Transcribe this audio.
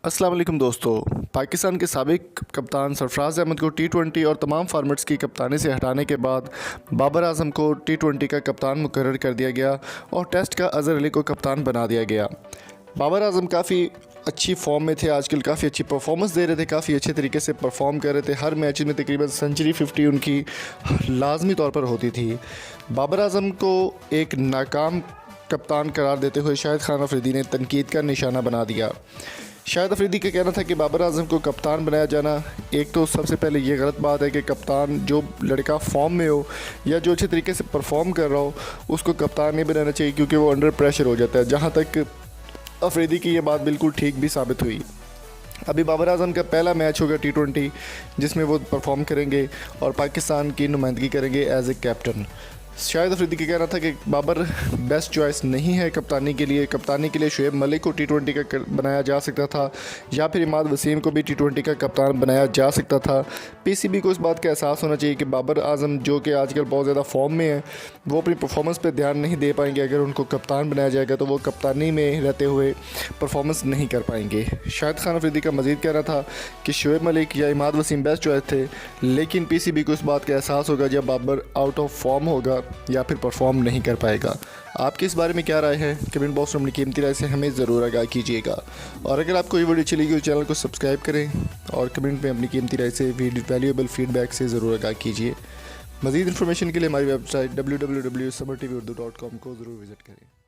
अस्सलाम वालेकुम दोस्तों। पाकिस्तान के साबिक कप्तान सरफराज अहमद को टी20 और तमाम फार्मेट्स की कप्तानी से हटाने के बाद बाबर आजम को टी20 का कप्तान मुकर्रर कर दिया गया और टेस्ट का अज़हर अली को कप्तान बना दिया गया। बाबर आजम काफ़ी अच्छी फॉर्म में थे, आजकल काफ़ी अच्छी परफॉर्मेंस दे रहे थे, काफ़ी अच्छे तरीके से परफॉर्म कर रहे थे। हर मैच में तकरीबन सेंचुरी 50 उनकी लाजमी तौर पर होती थी। बाबर आजम को एक नाकाम कप्तान करार देते हुए शाहिद खान अफरीदी ने तनकीद का निशाना बना दिया। शाहिद अफरीदी का कहना था कि बाबर आजम को कप्तान बनाया जाना, एक तो सबसे पहले ये गलत बात है कि कप्तान जो लड़का फॉर्म में हो या जो अच्छे तरीके से परफॉर्म कर रहा हो उसको कप्तान नहीं बनाना चाहिए, क्योंकि वो अंडर प्रेशर हो जाता है। जहाँ तक अफरीदी की ये बात बिल्कुल ठीक भी साबित हुई। अभी बाबर आजम का पहला मैच होगा टी20 जिसमें वो परफॉर्म करेंगे और पाकिस्तान की नुमाइंदगी करेंगे as a captain. Shahid Afridi का कहना था कि बाबर बेस्ट चॉइस नहीं है कप्तानी के लिए। कप्तानी के लिए शुएब मलिक को टी20 का बनाया जा सकता था या फिर इमाद वसीम को भी टी20 का कप्तान बनाया जा सकता था। पीसीबी को इस बात का एहसास होना चाहिए कि बाबर आजम जो कि आजकल बहुत ज़्यादा फॉर्म में है, वो अपनी परफॉर्मेंस पर ध्यान नहीं दे पाएंगे। अगर उनको कप्तान बनाया जाएगा तो वो कप्तानी में रहते हुए परफॉर्मेंस नहीं कर पाएंगे। शाहिद खान अफरीदी का मज़ीद कहना था कि शुएब मलिक या इमाद वसीम बेस्ट चॉइस थे, लेकिन पीसीबी को इस बात का एहसास होगा जब बाबर आउट ऑफ फॉर्म होगा या फिर परफॉर्म नहीं कर पाएगा। आपकी इस बारे में क्या राय है? कमेंट बॉक्स में अपनी कीमती राय से हमें ज़रूर आगाह कीजिएगा। और अगर आपको ये वीडियो चली गई तो चैनल को सब्सक्राइब करें और कमेंट में अपनी कीमती राय से वैल्यूएबल फीडबैक से ज़रूर आगाह कीजिए। मज़ीद इन्फॉर्मेशन के लिए हमारी वेबसाइट www.samartv.com को ज़रूर विज़िट करें।